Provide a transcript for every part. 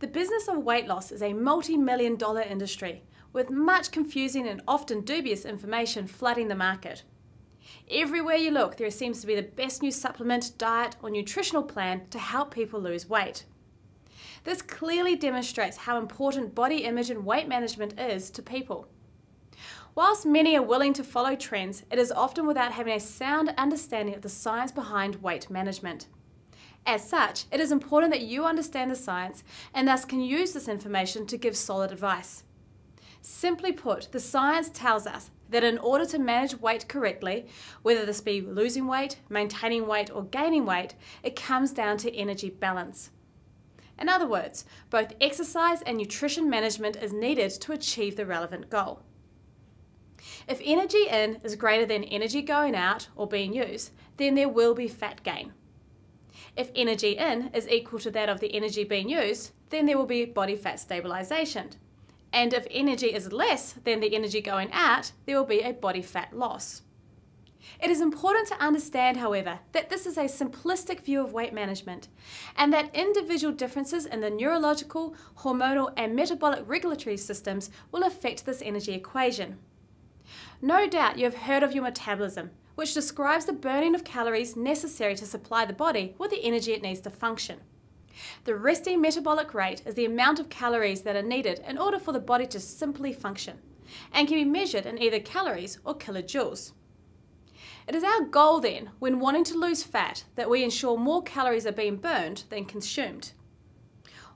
The business of weight loss is a multi-million-dollar industry with much confusing and often dubious information flooding the market. Everywhere you look, there seems to be the best new supplement, diet, or nutritional plan to help people lose weight. This clearly demonstrates how important body image and weight management is to people. Whilst many are willing to follow trends, it is often without having a sound understanding of the science behind weight management. As such, it is important that you understand the science and thus can use this information to give solid advice. Simply put, the science tells us that in order to manage weight correctly, whether this be losing weight, maintaining weight, or gaining weight, it comes down to energy balance. In other words, both exercise and nutrition management is needed to achieve the relevant goal. If energy in is greater than energy going out or being used, then there will be fat gain. If energy in is equal to that of the energy being used, then there will be body fat stabilization. And if energy is less than the energy going out, there will be a body fat loss. It is important to understand, however, that this is a simplistic view of weight management and that individual differences in the neurological, hormonal, and metabolic regulatory systems will affect this energy equation. No doubt you have heard of your metabolism, which describes the burning of calories necessary to supply the body with the energy it needs to function. The resting metabolic rate is the amount of calories that are needed in order for the body to simply function, and can be measured in either calories or kilojoules. It is our goal then, when wanting to lose fat, that we ensure more calories are being burned than consumed.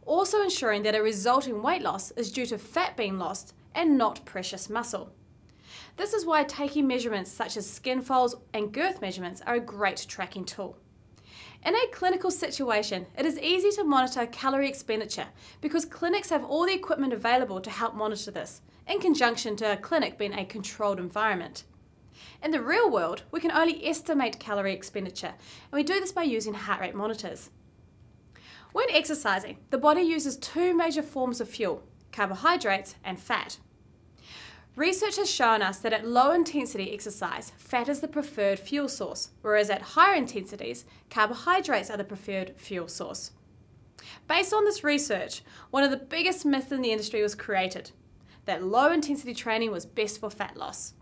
Also ensuring that a resulting weight loss is due to fat being lost and not precious muscle. This is why taking measurements such as skin folds and girth measurements are a great tracking tool. In a clinical situation, it is easy to monitor calorie expenditure because clinics have all the equipment available to help monitor this, in conjunction to a clinic being a controlled environment. In the real world, we can only estimate calorie expenditure, and we do this by using heart rate monitors. When exercising, the body uses two major forms of fuel, carbohydrates and fat. Research has shown us that at low intensity exercise, fat is the preferred fuel source, whereas at higher intensities, carbohydrates are the preferred fuel source. Based on this research, one of the biggest myths in the industry was created, that low intensity training was best for fat loss.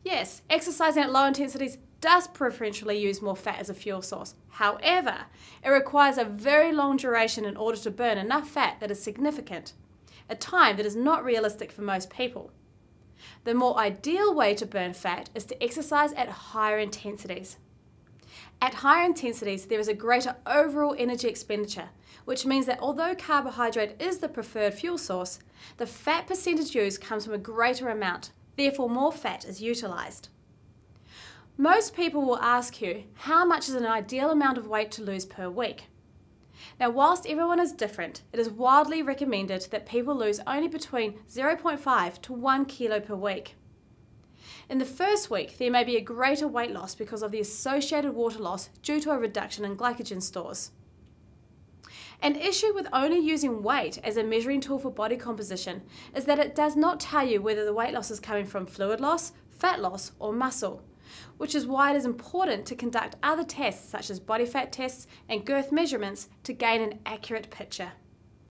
Yes, exercising at low intensities does preferentially use more fat as a fuel source. However, it requires a very long duration in order to burn enough fat that is significant, a time that is not realistic for most people. The more ideal way to burn fat is to exercise at higher intensities. At higher intensities, there is a greater overall energy expenditure, which means that although carbohydrate is the preferred fuel source, the fat percentage used comes from a greater amount, therefore more fat is utilised. Most people will ask you, how much is an ideal amount of weight to lose per week? Now, whilst everyone is different, it is widely recommended that people lose only between 0.5 to 1 kilo per week. In the first week, there may be a greater weight loss because of the associated water loss due to a reduction in glycogen stores. An issue with only using weight as a measuring tool for body composition is that it does not tell you whether the weight loss is coming from fluid loss, fat loss, or muscle, which is why it is important to conduct other tests such as body fat tests and girth measurements to gain an accurate picture.